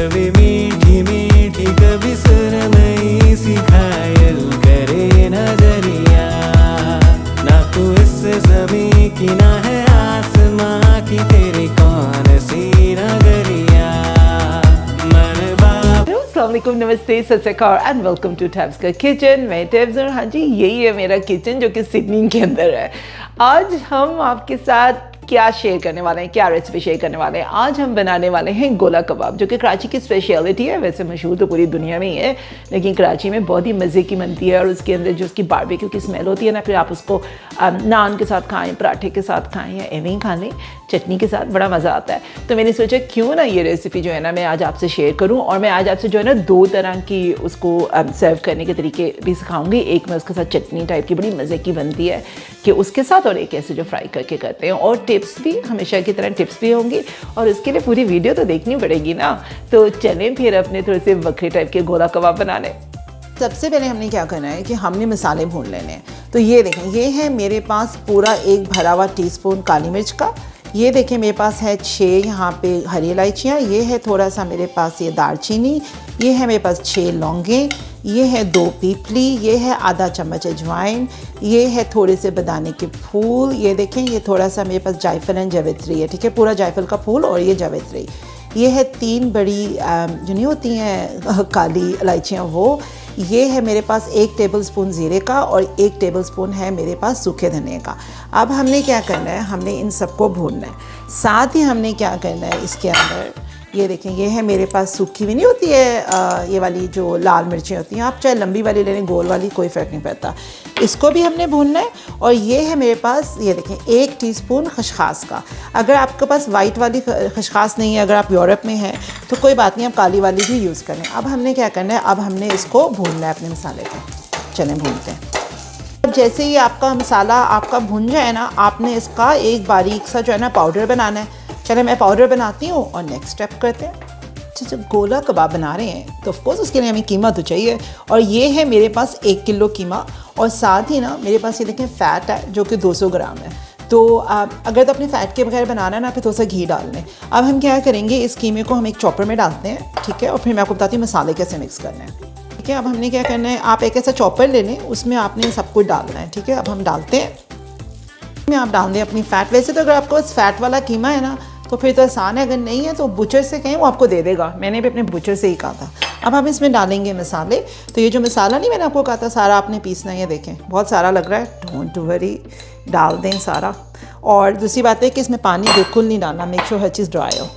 कभी मीठी मीठी कभी सुरमई सी घायल करे नजरिया। ना तू इस ज़मीं की ना है आसमां की, तेरी कौन सी नगरिया। मन बाप। अस्सलामुअलैकुम, नमस्ते, सत श्री अकाल एंड वेलकम टू टैब्स का किचन। मैं टैब्स और हाँ जी, यही है मेरा किचन जो कि सिडनी के अंदर है। आज हम आपके साथ क्या शेयर करने वाले हैं, क्या रेसिपी शेयर करने वाले हैं। आज हम बनाने वाले हैं गोला कबाब, जो कि कराची की स्पेशलिटी है। वैसे मशहूर तो पूरी दुनिया में ही है, लेकिन कराची में बहुत ही मज़े की बनती है। और उसके अंदर जो उसकी बारबेक्यू की स्मेल होती है ना, फिर आप उसको नान के साथ खाएं, पराठे के साथ खाएं, या एवं ही खा लें चटनी के साथ, बड़ा मज़ा आता है। तो मैंने सोचा क्यों ना ये रेसिपी जो है ना मैं आज आपसे शेयर करूँ। और मैं आज आपसे जो है ना दो तरह की उसको सर्व करने के तरीके भी सिखाऊंगी। एक मैं उसके साथ चटनी टाइप की बड़ी मज़े की बनती है कि उसके साथ, और एक ऐसे जो फ्राई करके करते हैं। और टिप्स भी हमेशा की तरह टिप्स भी होंगी, और उसके लिए पूरी वीडियो तो देखनी पड़ेगी ना। तो चलें फिर अपने थोड़े से बकरे टाइप के गोला कबाब बनाने। सबसे पहले हमने क्या करना है कि हमने मसाले भून लेने हैं। तो ये देखें, ये है मेरे पास पूरा एक भरा हुआ टीस्पून काली मिर्च का। ये देखें मेरे पास है 6 यहाँ पे हरी इलायचियाँ। ये है थोड़ा सा मेरे पास ये दालचीनी। ये है मेरे पास 6 लौंगे। ये है 2 पीपली। ये है आधा चम्मच अजवाइन। ये है थोड़े से बादाने के फूल। ये देखें, ये थोड़ा सा मेरे पास जायफल एंड जावित्री है, ठीक है, पूरा जायफल का फूल और ये जावित्री। ये है 3 बड़ी जो नहीं होती हैं काली इलायचियाँ, वो। ये है मेरे पास 1 टेबलस्पून ज़ीरे का और 1 टेबलस्पून है मेरे पास सूखे धनिए का। अब हमने क्या करना है, हमने इन सबको भूनना है। साथ ही हमने क्या करना है इसके अंदर, ये देखें, ये है मेरे पास सूखी भी नहीं होती है ये वाली जो लाल मिर्चें होती हैं, आप चाहे लंबी वाली ले लें, गोल वाली, कोई फ़र्क नहीं पड़ता। इसको भी हमने भूनना है। और ये है मेरे पास, ये देखें, 1 टीस्पून खसखास का। अगर आपके पास वाइट वाली खसखास नहीं है, अगर आप यूरोप में हैं तो कोई बात नहीं, आप काली वाली भी यूज़ करें। अब हमने क्या करना है, अब हमने इसको भूनना है अपने मसाले को। चलें भूनते हैं। अब जैसे ही आपका मसाला आपका भुन जाए ना, आपने इसका एक बारीक सा जो है ना पाउडर बनाना है। चले मैं पाउडर बनाती हूँ और नेक्स्ट स्टेप करते हैं। अच्छा, जब गोला कबाब बना रहे हैं तो ऑफकोर्स उसके लिए हमें कीमा तो चाहिए। और ये है मेरे पास 1 किलो कीमा। और साथ ही ना मेरे पास ये देखें फ़ैट है जो कि 200 ग्राम है। तो अगर तो अपने फ़ैट के बगैर बनाना है ना, फिर थोड़ा सा घी डाल लें। अब हम क्या करेंगे, इस कीमे को हम एक चॉपर में डालते हैं, ठीक है, और फिर मैं आपको बताती हूँ मसाले कैसे मिक्स करने हैं, ठीक है। अब हमने क्या करना है, आप एक ऐसा चॉपर ले लें, उसमें आपने सब कुछ डालना है, ठीक है। अब हम डालते हैं, में आप डाल दें अपनी फ़ैट। वैसे तो अगर आपको फ़ैट वाला कीमा है ना तो फिर तो आसान है, अगर नहीं है तो बुचर से कहें, वो आपको दे देगा। मैंने भी अपने बुचर से ही कहा था। अब हम इसमें डालेंगे मसाले। तो ये जो मसाला नहीं मैंने आपको कहा था सारा आपने पीसना है, ये देखें बहुत सारा लग रहा है, डोंट वरी, डाल दें सारा। और दूसरी बात है कि इसमें पानी बिल्कुल नहीं डालना, मेक श्योर हर चीज़ ड्राई हो।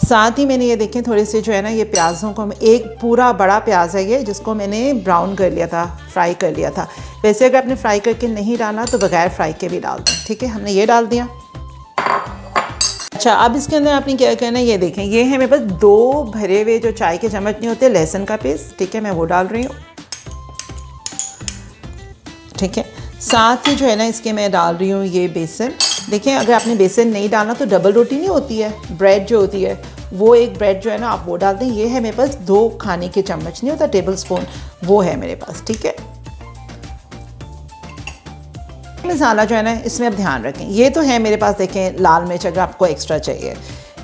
साथ ही मैंने ये देखें थोड़े से जो है ना ये प्याज़ों को, एक पूरा बड़ा प्याज है ये, जिसको मैंने ब्राउन कर लिया था, फ्राई कर लिया था। वैसे अगर आपने फ्राई करके नहीं डाला तो बगैर फ्राई के भी डाल दें, ठीक है। हमने ये डाल दिया। अच्छा, अब इसके अंदर आपने क्या करना है, ये देखें, ये है मेरे पास 2 भरे हुए जो चाय के चम्मच नहीं होते लहसुन का पेस्ट, ठीक है, मैं वो डाल रही हूँ, ठीक है। साथ ही जो है ना इसके मैं डाल रही हूँ ये बेसन। देखें, अगर आपने बेसन नहीं डालना तो डबल रोटी नहीं होती है, ब्रेड जो होती है, वो एक ब्रेड जो है ना आप वो डाल दें। ये है मेरे पास 2 खाने के चम्मच नहीं होता टेबल स्पून, वो है मेरे पास, ठीक है। मसाला जो है ना इसमें अब ध्यान रखें, ये तो है मेरे पास, देखें, लाल मिर्च अगर आपको एक्स्ट्रा चाहिए।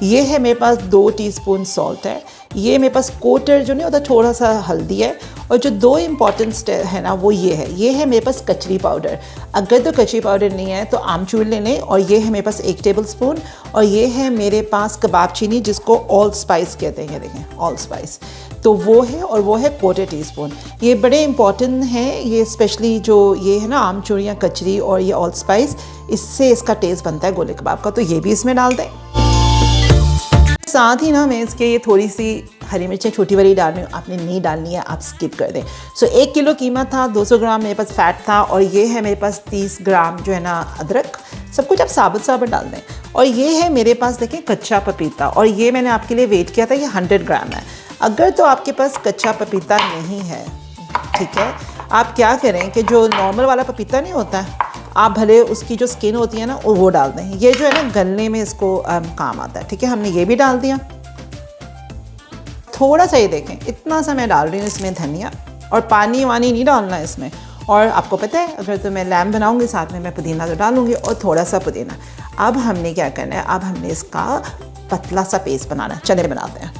ये है मेरे पास 2 टीस्पून सॉल्ट है। ये मेरे पास क्वार्टर जो नहीं होता, थोड़ा सा हल्दी है। और जो 2 इम्पॉर्टेंट है ना वो ये है मेरे पास कचरी पाउडर। अगर तो कचरी पाउडर नहीं है तो आमचूर ले लें। और ये है मेरे पास 1 टेबल स्पून। और ये है मेरे पास कबाब चीनी, जिसको ऑल स्पाइस कहते हैं, ये देखें ऑल स्पाइस, तो वो है। और वो है 1/4 टीस्पून। ये बड़े इंपॉर्टेंट हैं, ये स्पेशली जो ये है ना आमचूर या कचरी और ये ऑल स्पाइस, इससे इसका टेस्ट बनता है गोले कबाब का। तो ये भी इसमें डाल दें। साथ ही ना मैं इसके ये थोड़ी सी हरी मिर्चें छोटी वाली डाल रही हूँ, आपने नहीं डालनी है, आप स्किप कर दें। सो 1 किलो कीमा था, 200 ग्राम मेरे पास फ़ैट था, और ये है मेरे पास 30 ग्राम जो है ना अदरक। सब कुछ आप साबुत डाल दें। और ये है मेरे पास देखें कच्चा पपीता, और ये मैंने आपके लिए वेट किया था, ये 100 ग्राम है। अगर तो आपके पास कच्चा पपीता नहीं है, ठीक है, आप क्या करें कि जो नॉर्मल वाला पपीता नहीं होता है, आप भले उसकी जो स्किन होती है ना वो डाल दें। ये जो है ना गलने में इसको काम आता है, ठीक है। हमने ये भी डाल दिया। थोड़ा सा ये देखें, इतना सा मैं डाल रही हूँ इसमें धनिया, और पानी वानी नहीं डालना इसमें। और आपको पता है अगर तो मैं लैम्ब बनाऊँगी साथ में मैं पुदीना तो डालूँगी, और थोड़ा सा पुदीना। अब हमने क्या करना है, अब हमने इसका पतला सा पेस्ट बनाना है। चले बनाते हैं।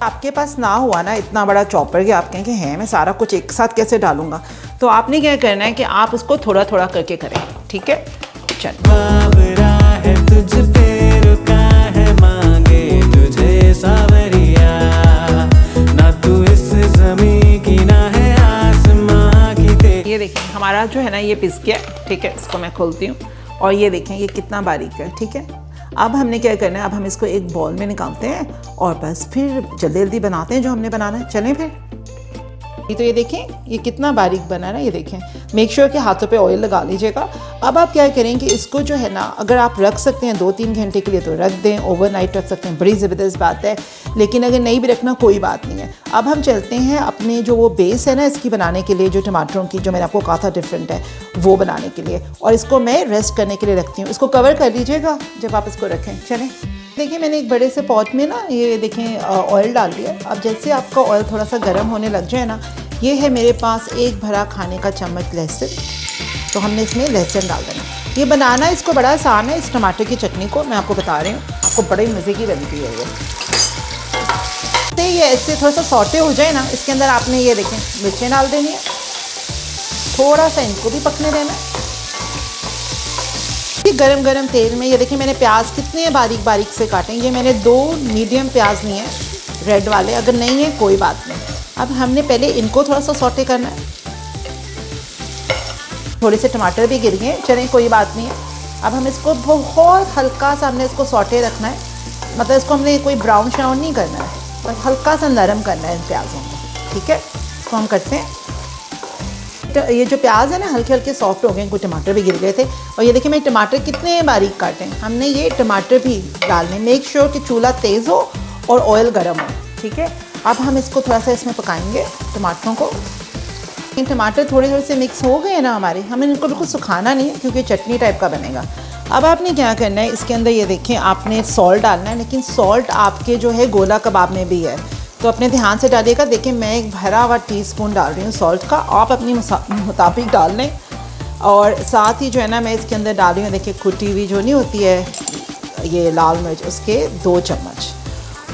आपके पास ना हुआ ना इतना बड़ा चॉपर कि आप कहें कि है मैं सारा कुछ एक साथ कैसे डालूंगा, तो आपने क्या करना है कि आप उसको थोड़ा थोड़ा करके करें, ठीक है। चलो बाबरा है तुझ पे रुका है, मांगे तुझे सावरिया, ना तू इस ज़मीं की ना है आसमां की तेरी। ये देखें हमारा जो है ना ये पिस गया, ठीक है। इसको मैं खोलती हूँ और ये देखें ये कितना बारीक है, ठीक है। अब हमने क्या करना है, अब हम इसको एक बॉल में निकालते हैं और बस फिर जल्दी जल्दी बनाते हैं जो हमने बनाना है। चलें फिर। तो ये देखें ये कितना बारीक बना है ना, ये देखें। मेक श्योर कि हाथों पे ऑयल लगा लीजिएगा। अब आप क्या करेंगे, इसको जो है ना अगर आप रख सकते हैं 2-3 घंटे के लिए तो रख दें, ओवरनाइट रख सकते हैं, बड़ी ज़बरदस्त बात है। लेकिन अगर नहीं भी रखना कोई बात नहीं है। अब हम चलते हैं अपने जो वो बेस है ना इसकी बनाने के लिए, जो टमाटरों की जो मैंने आपको कहा था डिफरेंट है वो बनाने के लिए, और इसको मैं रेस्ट करने के लिए रखती हूँ। इसको कवर कर लीजिएगा जब आप इसको रखें। चलें देखिए मैंने एक बड़े से पॉट में ना ये देखें ऑयल डाल दिया। अब जैसे आपका ऑयल थोड़ा सा गर्म होने लग जाए ना, ये है मेरे पास एक भरा खाने का चम्मच लहसुन, तो हमने इसमें लहसुन डाल देना। ये बनाना इसको बड़ा आसान है, इस टमाटर की चटनी को मैं आपको बता रही हूँ, आपको बड़े मज़े की बनती है ये। तो ये ऐसे थोड़ा सा सौटे हो जाए ना, इसके अंदर आपने ये देखें मिर्चें डाल देनी है, थोड़ा सा इनको भी पकने देना है। ये गरम गरम तेल में ये देखिए मैंने प्याज कितने बारीक बारीक से काटे। ये मैंने 2 मीडियम प्याज लिए हैं, रेड वाले, अगर नहीं है कोई बात नहीं। अब हमने पहले इनको थोड़ा सा सौटे करना है। थोड़े से टमाटर भी गिर गए, चलें कोई बात नहीं है। अब हम इसको बहुत हल्का सा हमने इसको सौटे रखना है, मतलब इसको हमने कोई ब्राउन श्राउन नहीं करना है, बस हल्का सा नरम करना है इन प्याज़ों को, ठीक है। तो हम करते हैं, ये जो प्याज है ना हल्के हल्के सॉफ्ट हो गए, इनको टमाटर भी गिर गए थे। और ये देखिए मैं टमाटर कितने बारीक काटे हैं। हमने ये टमाटर भी डालने, मेक श्योर कि चूल्हा तेज़ हो और ऑयल गर्म हो, ठीक है। अब हम इसको थोड़ा सा इसमें पकाएंगे टमाटरों को। टमाटर थोड़े थोड़े से मिक्स हो गए ना हमारे, हमें इनको बिल्कुल सुखाना नहीं है क्योंकि चटनी टाइप का बनेगा। अब आपने क्या करना है, इसके अंदर ये देखें आपने सॉल्ट डालना है, लेकिन सॉल्ट आपके जो है गोला कबाब में भी है, तो अपने ध्यान से डालिएगा। देखिए मैं एक भरा हुआ टीस्पून डाल रही हूँ सॉल्ट का, आप अपनी मुताबिक डाल लें। और साथ ही जो है ना मैं इसके अंदर डाल रही हूँ, देखिए कुटी हुई जो नहीं होती है ये लाल मिर्च, उसके 2 चम्मच।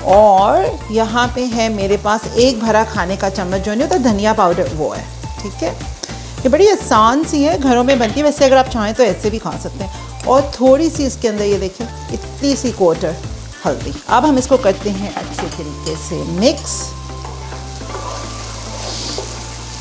और यहाँ पे है मेरे पास एक भरा खाने का चम्मच जो नहीं होता धनिया पाउडर, वो है, ठीक है। ये बड़ी आसान सी है, घरों में बनती है, वैसे अगर आप चाहें तो ऐसे भी खा सकते हैं। और थोड़ी सी इसके अंदर ये देखिए इतनी सी क्वार्टर हल्दी। अब हम इसको करते हैं अच्छे तरीके से मिक्स।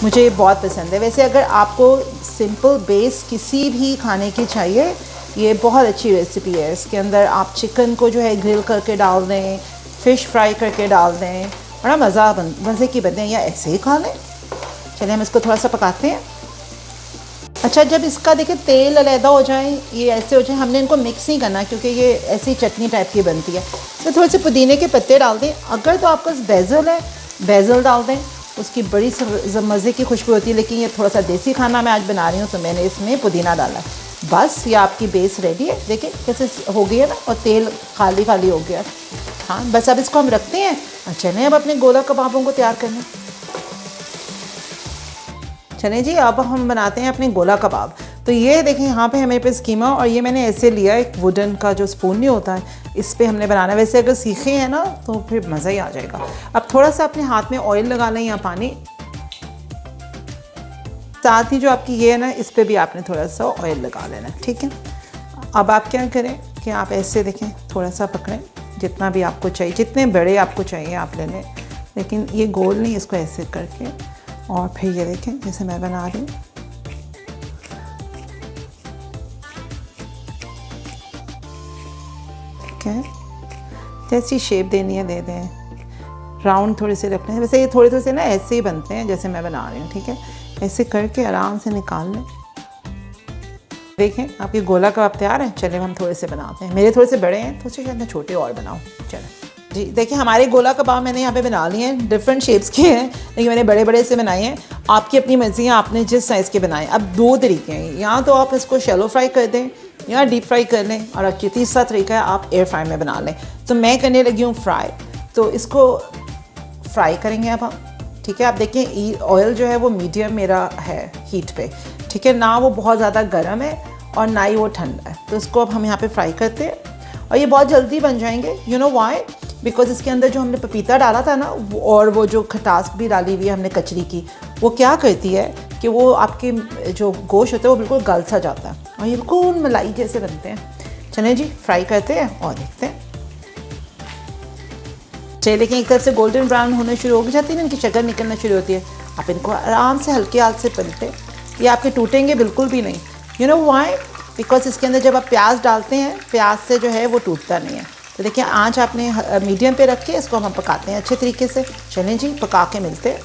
मुझे ये बहुत पसंद है। वैसे अगर आपको सिंपल बेस किसी भी खाने की चाहिए, ये बहुत अच्छी रेसिपी है। इसके अंदर आप चिकन को जो है ग्रिल करके डाल दें, फ़िश फ्राई करके डाल दें, बड़ा मज़े की बनते हैं, या ऐसे ही खा लें। चलिए हम इसको थोड़ा सा पकाते हैं। अच्छा जब इसका देखिए तेल अलहदा हो जाए, ये ऐसे हो जाए, हमने इनको मिक्स नहीं करना क्योंकि ये ऐसी चटनी टाइप की बनती है। तो थोड़े से पुदीने के पत्ते डाल दें, अगर तो आपका बेज़ल है बेज़ल डाल दें, उसकी बड़ी मज़े की खुशबू होती है। लेकिन ये थोड़ा सा देसी खाना मैं आज बना रही हूँ तो मैंने इसमें पुदीना डाला है। बस ये आपकी बेस रेडी है। देखिए कैसे हो गई है ना, और तेल खाली खाली हो गया। हाँ बस अब इसको हम रखते हैं और चलें अब अपने गोला कबाबों को तैयार करने। चलें जी अब हम बनाते हैं अपने गोला कबाब। तो ये देखें यहाँ पे हमारे पास कीमा, और ये मैंने ऐसे लिया एक वुडन का जो स्पून नहीं होता है, इस पे हमने बनाना है। वैसे अगर सीखे हैं ना तो फिर मज़ा ही आ जाएगा। अब थोड़ा सा अपने हाथ में ऑयल लगा लें या पानी, साथ ही जो आपकी ये है ना इस पर भी आपने थोड़ा सा ऑयल लगा लेना, ठीक है। अब आप क्या करें कि आप ऐसे देखें थोड़ा सा पकड़ें, जितना भी आपको चाहिए, जितने बड़े आपको चाहिए आप ले लें, लेकिन ये गोल नहीं, इसको ऐसे करके, और फिर ये देखें जैसे मैं बना रही हूँ। ठीक है, जैसी शेप देनी है दे दें, राउंड थोड़े से रखने हैं। वैसे ये थोड़े थोड़े से ना ऐसे ही बनते हैं जैसे मैं बना रही हूँ, ठीक है। ऐसे करके आराम से निकाल लें। देखें आपकी गोला कबाब तैयार है। चलिए हम थोड़े से बनाते हैं। मेरे थोड़े से बड़े हैं तो शायद मैं छोटे और बनाऊँ। चलें जी, देखिए हमारे गोला कबाब मैंने यहाँ पे बना लिए हैं, डिफरेंट शेप्स के हैं, लेकिन मैंने बड़े बड़े से बनाए हैं। आपकी अपनी मर्जी है, आपने जिस साइज़ के बनाए। अब 2 तरीके हैं, या तो आप इसको शैलो फ्राई कर दें या डीप फ्राई कर लें, और अच्छी तीसरा तरीका है आप एयर फ्राई में बना लें। तो मैं करने लगी हूँ फ्राई, तो इसको फ्राई करेंगे अब हम, ठीक है। आप देखें ऑयल जो है वो मीडियम मेरा है हीट पे, ठीक है, ना वो बहुत ज़्यादा गर्म है और ना ही वो ठंडा है। तो इसको अब हम यहाँ पे फ्राई करते हैं, और ये बहुत जल्दी बन जाएंगे। You know why? बिकॉज इसके अंदर जो हमने पपीता डाला था ना और वो जो खटास भी डाली हुई है हमने कचरी की, वो क्या करती है कि वो आपके जो गोश्त होता है वो बिल्कुल गल सा जाता है और ये बिल्कुल मलाई जैसे बनते हैं। चलें जी फ्राई करते हैं और देखते हैं। चलिए लेकिन एक तरफ से गोल्डन ब्राउन होने शुरू हो जाती है ना, इनकी शक्ल निकलना शुरू होती है। आप इनको आराम से हल्के हाथ से पलटे, ये आपके टूटेंगे बिल्कुल भी नहीं। You know why? बिकॉज इसके अंदर जब आप प्याज डालते हैं, प्याज से जो है वो टूटता नहीं है। तो देखिए आंच आपने मीडियम पे रख के इसको हम पकाते हैं अच्छे तरीके से। चलें जी पका के मिलते हैं।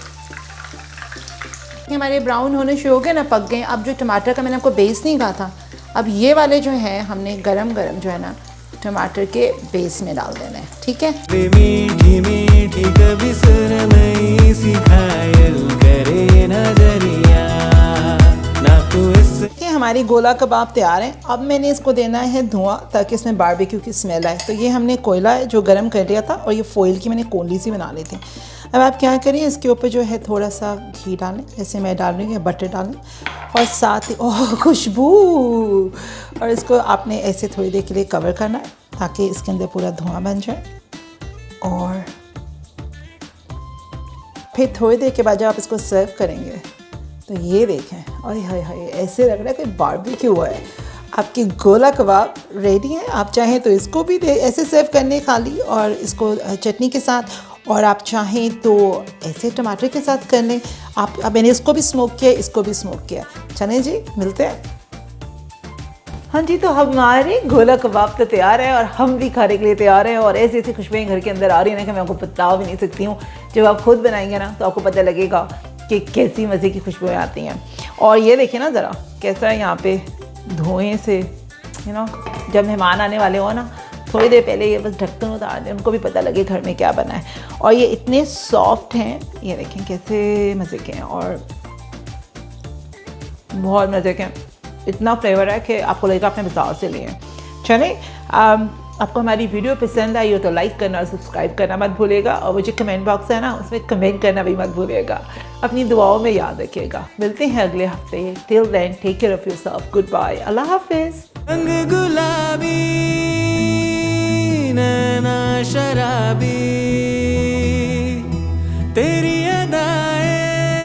हमारे ब्राउन होने शुरू हो गए ना, पक गए। अब जो टमाटर का मैंने आपको बेस नहीं कहा था, अब ये वाले जो हैं हमने गरम गरम जो है ना टमाटर के बेस में डाल देना है। ठीक है, मीठी मीठी कभी सुरमई सी घायल करे नजरिया ना तू इस ये हमारी गोला कबाब तैयार है। अब मैंने इसको देना है धुआं ताकि इसमें बारबेक्यू की स्मेल आए। तो ये हमने कोयला है जो गरम कर लिया था और ये फॉइल की मैंने कोली सी बना ली थी। अब आप क्या करिए, इसके ऊपर जो है थोड़ा सा घी डालें, जैसे मैं डाल रही हूँ, या बटर डालें, और साथ ही ओह खुशबू, और इसको आपने ऐसे थोड़ी देर के लिए कवर करना है ताकि इसके अंदर पूरा धुआं बन जाए। और फिर थोड़ी देर के बाद जब आप इसको सर्व करेंगे तो ये देखें, अरे हाय हाय ऐसे लग रहा है कि बारबेक्यू हुआ है। आपकी गोला कबाब रेडी है। आप चाहें तो इसको भी ऐसे सर्व करने खाली, और इसको चटनी के साथ, और आप चाहें तो ऐसे टमाटर के साथ कर लें। आप अब मैंने इसको भी स्मोक किया, इसको भी स्मोक किया। चलें जी मिलते हैं। हाँ जी, तो हमारे गोला कबाब तो तैयार है और हम भी खाने के लिए तैयार हैं। और ऐसी ऐसी खुशबुएं घर के अंदर आ रही हैं ना कि मैं आपको बता भी नहीं सकती हूँ। जब आप खुद बनाएंगे ना तो आपको पता लगेगा कि कैसी मज़े की खुशबुएं आती हैं। और ये देखिए ना ज़रा कैसा है यहाँ पे धुएँ से, यू नो, जब मेहमान आने वाले हो ना थोड़ी देर पहले ये बस ढक्कन उतार दें, उनको भी पता लगे घर में क्या बना है। और ये इतने सॉफ्ट हैं, ये देखें कैसे मज़े के हैं और बहुत मज़े के हैं। इतना फ्लेवर है कि आपको लगेगा आपने बाजार से लिए हैं। चलें, आपको हमारी वीडियो पसंद आई हो तो लाइक करना और सब्सक्राइब करना मत भूलिएगा। और वो जो कमेंट बॉक्स है ना उसमें कमेंट करना भी मत भूलिएगा। अपनी दुआओं में याद रखिएगा। मिलते हैं अगले हफ्ते। Till then take care of yourself. Good bye, अल्लाह हाफिज़। रंग गुलाबी